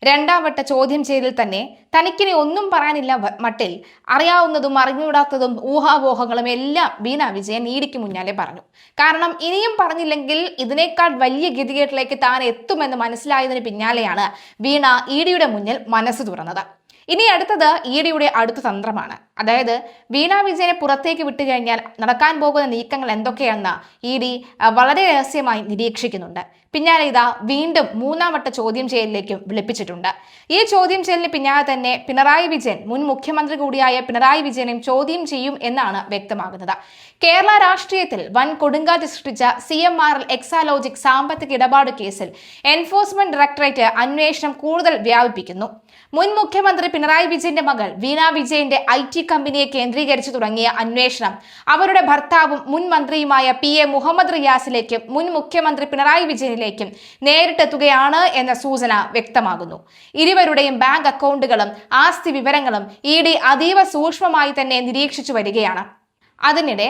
രണ്ടാം വട്ട ചോദ്യം ചെയ്യലിൽ തന്നെ തനിക്കിനി ഒന്നും പറയാനില്ല മട്ടിൽ അറിയാവുന്നതും അറിഞ്ഞുകൂടാത്തതും ഊഹാപോഹങ്ങളും എല്ലാം വീണ വിജയൻ ഇഡിക്ക് മുന്നാലെ പറഞ്ഞു. കാരണം ഇനിയും പറഞ്ഞില്ലെങ്കിൽ ഇതിനേക്കാൾ വലിയ ഗതികേട്ടിലേക്ക് താൻ എത്തുമെന്ന് മനസ്സിലായതിന് പിന്നാലെയാണ് വീണ ഇഡിയുടെ മുന്നിൽ മനസ്സ് തുറന്നത്. ഇനി അടുത്തത് ഇഡിയുടെ അടുത്ത തന്ത്രമാണ്. അതായത് വീണ വിജയനെ പുറത്തേക്ക് വിട്ടുകഴിഞ്ഞാൽ നടക്കാൻ പോകുന്ന നീക്കങ്ങൾ എന്തൊക്കെയാണെന്ന് ഇഡി വളരെ രഹസ്യമായി നിരീക്ഷിക്കുന്നുണ്ട്. പിന്നാലെ ഇതാ വീണ്ടും മൂന്നാം വട്ട ചോദ്യം ചെയ്യലിലേക്കും വിളിപ്പിച്ചിട്ടുണ്ട്. ഈ ചോദ്യം ചെയ്യലിന് പിന്നാലെ തന്നെ പിണറായി വിജയൻ, മുൻ മുഖ്യമന്ത്രി കൂടിയായ പിണറായി വിജയനെയും ചോദ്യം ചെയ്യും എന്നാണ് വ്യക്തമാകുന്നത്. കേരള രാഷ്ട്രീയത്തിൽ വൻ കൊടുങ്കാറ്റ് സൃഷ്ടിച്ച CMRL എക്സാലോജിക് സാമ്പത്തിക ഇടപാട് കേസിൽ എൻഫോഴ്സ്മെന്റ് ഡയറക്ടറേറ്റ് അന്വേഷണം കൂടുതൽ വ്യാപിപ്പിക്കുന്നു. മുൻ മുഖ്യമന്ത്രി പിണറായി വിജയന്റെ മകൾ വീണ വിജയന്റെ IT കമ്പനിയെ കേന്ദ്രീകരിച്ചു തുടങ്ങിയ അന്വേഷണം അവരുടെ ഭർത്താവും മുൻ മന്ത്രിയുമായ PA മുഹമ്മദ് റിയാസിലേക്കും മുൻ മുഖ്യമന്ത്രി പിണറായി വിജയനിലേക്കും നേരിട്ടെത്തുകയാണ് എന്ന സൂചന വ്യക്തമാകുന്നു. ഇരുവരുടെയും ബാങ്ക് അക്കൗണ്ടുകളും ആസ്തി വിവരങ്ങളും ED അതീവ സൂക്ഷ്മമായി തന്നെ നിരീക്ഷിച്ചു വരികയാണ്. അതിനിടെ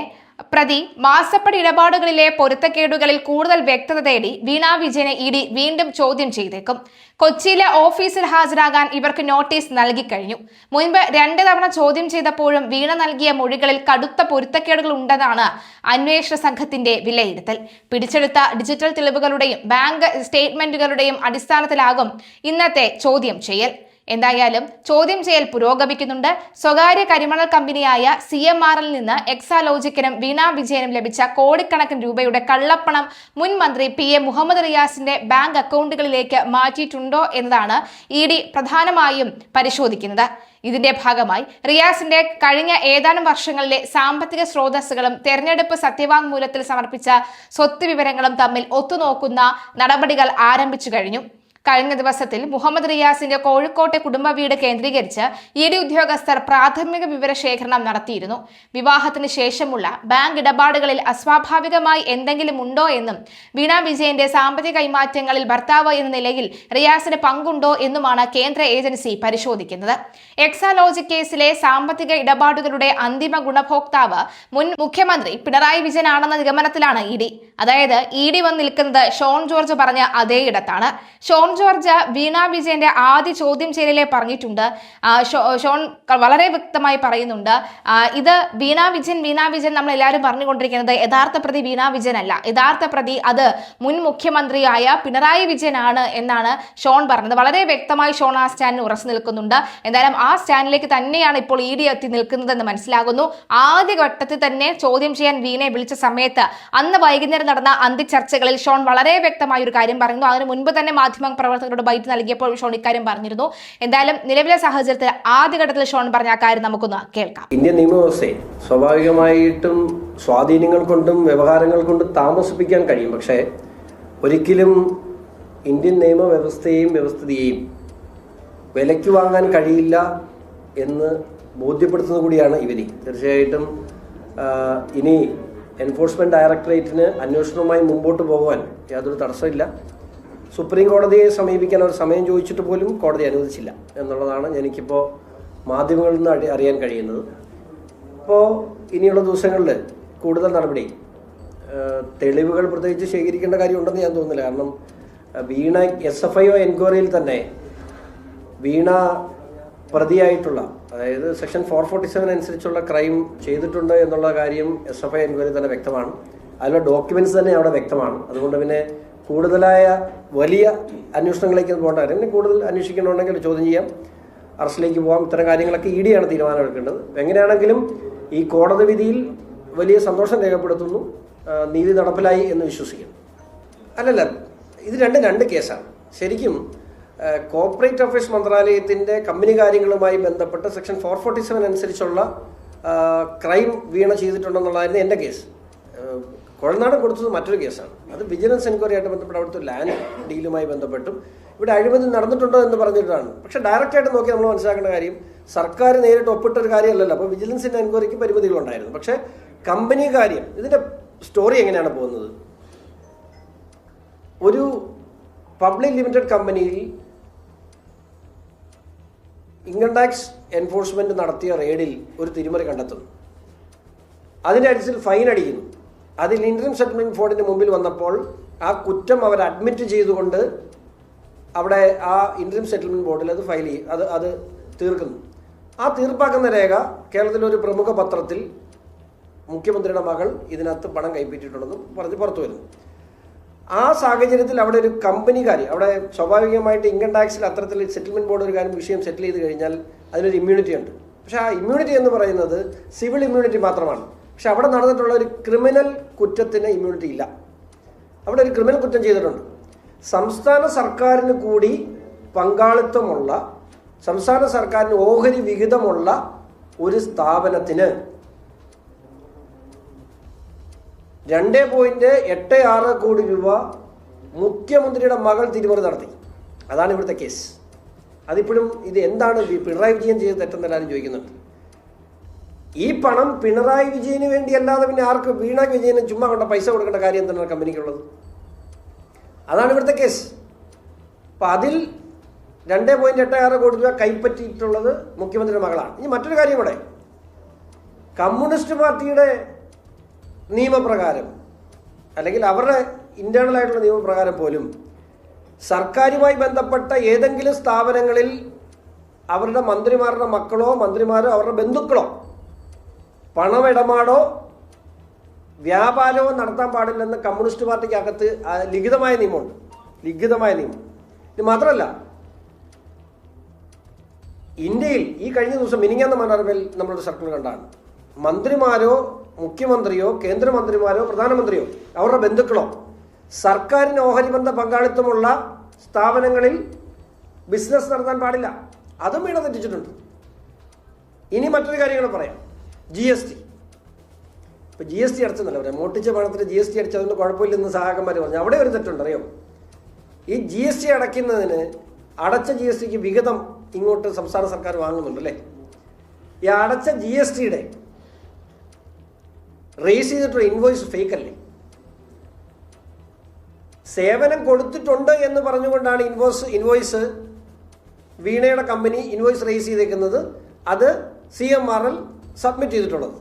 പ്രതി മാസപ്പടി ഇടപാടുകളിലെ പൊരുത്തക്കേടുകളിൽ കൂടുതൽ വ്യക്തത തേടി വീണ വിജയനെ ED വീണ്ടും ചോദ്യം ചെയ്തേക്കും. കൊച്ചിയിലെ ഓഫീസിൽ ഹാജരാകാൻ ഇവർക്ക് നോട്ടീസ് നൽകിക്കഴിഞ്ഞു. മുൻപ് 2 തവണ ചോദ്യം ചെയ്തപ്പോഴും വീണ നൽകിയ മൊഴികളിൽ കടുത്ത പൊരുത്തക്കേടുകൾ ഉണ്ടെന്നാണ് അന്വേഷണ സംഘത്തിന്റെ വിലയിരുത്തൽ. പിടിച്ചെടുത്ത ഡിജിറ്റൽ തെളിവുകളുടെയും ബാങ്ക് സ്റ്റേറ്റ്മെന്റുകളുടെയും അടിസ്ഥാനത്തിലാകും ഇന്നത്തെ ചോദ്യം ചെയ്യൽ. എന്തായാലും ചോദ്യം ചെയ്യൽ പുരോഗമിക്കുന്നുണ്ട്. സ്വകാര്യ കരിമണൽ കമ്പനിയായ CMRL നിന്ന് എക്സാലോജിക്കിനും വീണ വിജയനും ലഭിച്ച കോടിക്കണക്കിന് രൂപയുടെ കള്ളപ്പണം മുൻ മന്ത്രി PA മുഹമ്മദ് റിയാസിന്റെ ബാങ്ക് അക്കൗണ്ടുകളിലേക്ക് മാറ്റിയിട്ടുണ്ടോ എന്നതാണ് ED പ്രധാനമായും പരിശോധിക്കുന്നത്. ഇതിന്റെ ഭാഗമായി റിയാസിന്റെ കഴിഞ്ഞ ഏതാനും വർഷങ്ങളിലെ സാമ്പത്തിക സ്രോതസ്സുകളും തെരഞ്ഞെടുപ്പ് സത്യവാങ്മൂലത്തിൽ സമർപ്പിച്ച സ്വത്ത് വിവരങ്ങളും തമ്മിൽ ഒത്തുനോക്കുന്ന നടപടികൾ ആരംഭിച്ചു കഴിഞ്ഞു. കഴിഞ്ഞ ദിവസത്തിൽ മുഹമ്മദ് റിയാസിന്റെ കോഴിക്കോട്ടെ കുടുംബ വീട് കേന്ദ്രീകരിച്ച് ED ഉദ്യോഗസ്ഥർ പ്രാഥമിക വിവരശേഖരണം നടത്തിയിരുന്നു. വിവാഹത്തിന് ശേഷമുള്ള ബാങ്ക് ഇടപാടുകളിൽ അസ്വാഭാവികമായി എന്തെങ്കിലും ഉണ്ടോ എന്നും വീണ വിജയന്റെ സാമ്പത്തിക കൈമാറ്റങ്ങളിൽ ഭർത്താവ് എന്ന നിലയിൽ റിയാസിന് പങ്കുണ്ടോ എന്നുമാണ് കേന്ദ്ര ഏജൻസി പരിശോധിക്കുന്നത്. എക്സാലോജിക് കേസിലെ സാമ്പത്തിക ഇടപാടുകളുടെ അന്തിമ ഗുണഭോക്താവ് മുൻ മുഖ്യമന്ത്രി പിണറായി വിജയൻ ആണെന്ന നിഗമനത്തിലാണ് ED. അതായത് ED വന്ന് നിൽക്കുന്നത് ഷോൺ ജോർജ് പറഞ്ഞ അതേ ഇടത്താണ്. ഷോൺ ജോർജ് വീണ വിജയന്റെ ആദ്യ ചോദ്യം ചെയ്യലിലെ പറഞ്ഞിട്ടുണ്ട്. ഷോൺ വളരെ വ്യക്തമായി പറയുന്നുണ്ട്, ഇത് വീണ വിജയൻ നമ്മൾ എല്ലാവരും പറഞ്ഞുകൊണ്ടിരിക്കുന്നത് യഥാർത്ഥ പ്രതി വീണ വിജയൻ അല്ല, യഥാർത്ഥ പ്രതി അത് മുൻ മുഖ്യമന്ത്രിയായ പിണറായി വിജയനാണ് എന്നാണ് ഷോൺ പറഞ്ഞത്. വളരെ വ്യക്തമായി ഷോൺ ആ സ്റ്റാൻഡിന് ഉറച്ചു നിൽക്കുന്നുണ്ട്. എന്തായാലും ആ സ്റ്റാൻഡിലേക്ക് തന്നെയാണ് ഇപ്പോൾ ED എത്തി നിൽക്കുന്നതെന്ന് മനസ്സിലാകുന്നു. ആദ്യഘട്ടത്തിൽ തന്നെ ചോദ്യം ചെയ്യാൻ വീണയെ വിളിച്ച സമയത്ത് അന്ന് വൈകുന്നേരം നടന്ന അന്ത്യചർച്ചകളിൽ ഷോൺ വളരെ വ്യക്തമായ ഒരു കാര്യം പറയുന്നു. അതിന് മുൻപ് തന്നെ മാധ്യമ പ്രവർത്തകരോട് ബൈറ്റ് നൽകിയപ്പോൾ ഷോൺ ഇക്കാര്യം പറഞ്ഞിരുന്നു. എന്തായാലും നിലവിലെ സാഹചര്യത്തിൽ ആദ്യഘട്ടത്തിൽ ഷോൺ പറഞ്ഞ ആ കാര്യം നമുക്കൊന്ന് കേൾക്കാം. ഇന്ത്യൻ നിയമവ്യവസ്ഥയെ സ്വാഭാവികമായിട്ടും സ്വാധീനങ്ങൾ കൊണ്ടും വ്യവഹാരങ്ങൾ കൊണ്ടും താമസിപ്പിക്കാൻ കഴിയും. പക്ഷേ ഒരിക്കലും ഇന്ത്യൻ നിയമവ്യവസ്ഥയെയും വ്യവസ്ഥിതിയെയും വിലയ്ക്ക് വാങ്ങാൻ കഴിയില്ല എന്ന് ബോധ്യപ്പെടുത്തുന്നത് കൂടിയാണ് ഇവർ. തീർച്ചയായിട്ടും ഇനി എൻഫോഴ്സ്മെന്റ് ഡയറക്ടറേറ്റിന് അന്വേഷണവുമായി മുമ്പോട്ട് പോകുവാൻ യാതൊരു തടസ്സമില്ല. സുപ്രീം കോടതിയെ സമീപിക്കാൻ അവർ സമയം ചോദിച്ചിട്ട് പോലും കോടതി അനുവദിച്ചില്ല എന്നുള്ളതാണ് എനിക്കിപ്പോൾ മാധ്യമങ്ങളിൽ നിന്ന് അറിയാൻ കഴിയുന്നത്. അപ്പോൾ ഇനിയുള്ള ദിവസങ്ങളിൽ കൂടുതൽ നടപടി, തെളിവുകൾ പ്രത്യേകിച്ച് ശേഖരിക്കേണ്ട കാര്യമുണ്ടെന്ന് ഞാൻ തോന്നുന്നില്ല. കാരണം വീണ SFIO എൻക്വയറിയിൽ തന്നെ വീണ പ്രതിയായിട്ടുള്ള, അതായത് സെക്ഷൻ 447 അനുസരിച്ചുള്ള ക്രൈം ചെയ്തിട്ടുണ്ട് എന്നുള്ള കാര്യം SFIO എൻക്വയറി തന്നെ വ്യക്തമാണ്. അതിലുള്ള ഡോക്യുമെന്റ്സ് തന്നെ അവിടെ വ്യക്തമാണ്. അതുകൊണ്ട് പിന്നെ കൂടുതലായ വലിയ അന്വേഷണങ്ങളിലേക്ക് പോകേണ്ട കാര്യം, പിന്നെ കൂടുതൽ അന്വേഷിക്കണമെങ്കിൽ ചോദ്യം ചെയ്യാം, അറസ്റ്റിലേക്ക് പോകാം. ഇത്തരം കാര്യങ്ങളൊക്കെ ED ആണ് തീരുമാനമെടുക്കേണ്ടത്. എങ്ങനെയാണെങ്കിലും ഈ കോടതി വിധിയിൽ വലിയ സന്തോഷം രേഖപ്പെടുത്തുന്നു, നീതി നടപ്പിലായി എന്ന് വിശ്വസിക്കുന്നു. അല്ലല്ല, ഇത് രണ്ട് കേസാണ്. ശരിക്കും കോർപ്പറേറ്റ് അഫയേഴ്സ് മന്ത്രാലയത്തിൻ്റെ കമ്പനി കാര്യങ്ങളുമായി ബന്ധപ്പെട്ട് സെക്ഷൻ 447 അനുസരിച്ചുള്ള ക്രൈം വീണ ചെയ്തിട്ടുണ്ടെന്നുള്ളതായിരുന്നു എൻ്റെ കേസ്. കുഴൽനാട് കൊടുത്തത് മറ്റൊരു കേസാണ്. അത് വിജിലൻസ് എൻക്വയറി ആയിട്ട് ബന്ധപ്പെട്ട് അവിടുത്തെ ലാൻഡ് ഡീലുമായി ബന്ധപ്പെട്ടും ഇവിടെ അഴിമതി നടന്നിട്ടുണ്ടോ എന്ന് പറഞ്ഞിട്ടാണ്. പക്ഷേ ഡയറക്റ്റായിട്ട് നോക്കി നമ്മൾ മനസ്സിലാക്കേണ്ട കാര്യം, സർക്കാർ നേരിട്ട് ഒപ്പിട്ടൊരു കാര്യമല്ലല്ലോ. അപ്പോൾ വിജിലൻസിൻ്റെ എൻക്വയറിക്ക് പരിമിതികളുണ്ടായിരുന്നു. പക്ഷേ കമ്പനി കാര്യം, ഇതിൻ്റെ സ്റ്റോറി എങ്ങനെയാണ് പോകുന്നത്? ഒരു പബ്ലിക് ലിമിറ്റഡ് കമ്പനിയിൽ ഇൻകം ടാക്സ് എൻഫോഴ്സ്മെന്റ് നടത്തിയ റെയ്ഡിൽ ഒരു തിരിമറി കണ്ടെത്തുന്നു. അതിൻ്റെ അടിസ്ഥാനത്തിൽ ഫൈൻ അടിക്കുന്നു. അതിൽ ഇന്ററിം സെറ്റിൽമെന്റ് ബോർഡിന് മുമ്പിൽ വന്നപ്പോൾ ആ കുറ്റം അവർ അഡ്മിറ്റ് ചെയ്തുകൊണ്ട് അവിടെ ആ ഇൻട്രീം സെറ്റിൽമെൻറ്റ് ബോർഡിൽ അത് ഫയൽ ചെയ്യും, അത് തീർക്കുന്നു. ആ തീർപ്പാക്കുന്ന രേഖ കേരളത്തിലെ ഒരു പ്രമുഖ പത്രത്തിൽ മുഖ്യമന്ത്രിയുടെ മകൾ ഇതിനകത്ത് പണം കൈപ്പറ്റിയിട്ടുണ്ടെന്നും പറഞ്ഞ് പുറത്തു വരുന്നു. ആ സാഹചര്യത്തിൽ അവിടെ ഒരു കമ്പനിക്കാർ, അവിടെ സ്വാഭാവികമായിട്ട് ഇൻകം ടാക്സിൽ അത്തരത്തിൽ സെറ്റിൽമെൻറ്റ് ബോർഡ് ഒരു കാര്യം വിഷയം സെറ്റിൽ ചെയ്ത് കഴിഞ്ഞാൽ അതിനൊരു ഇമ്മ്യൂണിറ്റി ഉണ്ട്. പക്ഷേ ആ ഇമ്മ്യൂണിറ്റി എന്ന് പറയുന്നത് സിവിൽ ഇമ്മ്യൂണിറ്റി മാത്രമാണ്. പക്ഷെ അവിടെ നടന്നിട്ടുള്ള ഒരു ക്രിമിനൽ കുറ്റത്തിന് ഇമ്മ്യൂണിറ്റി ഇല്ല. അവിടെ ഒരു ക്രിമിനൽ കുറ്റം ചെയ്തിട്ടുണ്ട്. സംസ്ഥാന സർക്കാരിന് കൂടി പങ്കാളിത്തമുള്ള, സംസ്ഥാന സർക്കാരിന് ഓഹരി വിഹിതമുള്ള ഒരു സ്ഥാപനത്തിന് 2.86 കോടി രൂപ മുഖ്യമന്ത്രിയുടെ മകൾ തിരിമറി നടത്തി. അതാണ് ഇവിടുത്തെ കേസ്. അതിപ്പോഴും ഇത് എന്താണ് പിണറായി വിജയൻ ചെയ്ത് തെറ്റെന്ന് എല്ലാവരും ചോദിക്കുന്നുണ്ട്. ഈ പണം പിണറായി വിജയന് വേണ്ടിയല്ലാതെ പിന്നെ ആർക്ക് വീണ വിജയന് ചുമ്മാ കൊണ്ട് പൈസ കൊടുക്കേണ്ട കാര്യം എന്താണ് കമ്പനിക്കുള്ളത്? അതാണ് ഇവിടുത്തെ കേസ്. അപ്പം അതിൽ 2.86 കോടി രൂപ കൈപ്പറ്റിയിട്ടുള്ളത് മുഖ്യമന്ത്രിയുടെ മകളാണ്. ഇനി മറ്റൊരു കാര്യം കൂടെ, കമ്മ്യൂണിസ്റ്റ് പാർട്ടിയുടെ നിയമപ്രകാരം അല്ലെങ്കിൽ അവരുടെ ഇന്റേണൽ ആയിട്ടുള്ള നിയമപ്രകാരം പോലും സർക്കാരുമായി ബന്ധപ്പെട്ട ഏതെങ്കിലും സ്ഥാപനങ്ങളിൽ അവരുടെ മന്ത്രിമാരുടെ മക്കളോ മന്ത്രിമാരോ അവരുടെ ബന്ധുക്കളോ പണമിടപാടോ വ്യാപാരമോ നടത്താൻ പാടില്ലെന്ന് കമ്മ്യൂണിസ്റ്റ് പാർട്ടിക്കകത്ത് ലിഖിതമായ നിയമമുണ്ട്. ലിഖിതമായ നിയമം. ഇത് മാത്രമല്ല, ഇന്ത്യയിൽ ഈ കഴിഞ്ഞ ദിവസം മിനിങ്ങാന്ന മനോരമയിൽ നമ്മളൊരു സർക്കിൾ കണ്ടാണ്, മന്ത്രിമാരോ മുഖ്യമന്ത്രിയോ കേന്ദ്രമന്ത്രിമാരോ പ്രധാനമന്ത്രിയോ അവരുടെ ബന്ധുക്കളോ സർക്കാരിന് ഓഹരിബന്ധ പങ്കാളിത്തമുള്ള സ്ഥാപനങ്ങളിൽ ബിസിനസ് നടത്താൻ പാടില്ല. അതും വീണ തെറ്റിച്ചിട്ടുണ്ട്. ഇനി മറ്റൊരു കാര്യം കൂടെ പറയാം, GST. ഇപ്പോൾ GST അടച്ചെന്നല്ല പറയാം, മോട്ടിച്ച പണത്തിന് GST അടിച്ചതുകൊണ്ട് കുഴപ്പമില്ലെന്ന് സഹാക്കന്മാർ പറഞ്ഞു. അവിടെ ഒരു തെറ്റുണ്ട്, അറിയോ? ഈ GST അടയ്ക്കുന്നതിന് അടച്ച GSTക്ക് വിഹിതം ഇങ്ങോട്ട് സംസ്ഥാന സർക്കാർ വാങ്ങുന്നുണ്ടല്ലേ. ഈ അടച്ച GSTയുടെ റേസ് ചെയ്തിട്ടുള്ള ഇൻവോയ്സ് ഫേക്ക് അല്ലേ? സേവനം കൊടുത്തിട്ടുണ്ട് എന്ന് പറഞ്ഞുകൊണ്ടാണ് ഇൻവോയ്സ് വീണയുടെ കമ്പനി ഇൻവോയ്സ് റേസ് ചെയ്തേക്കുന്നത്. അത് CMRL സബ്മിറ്റ് ചെയ്തിട്ടുള്ളത്.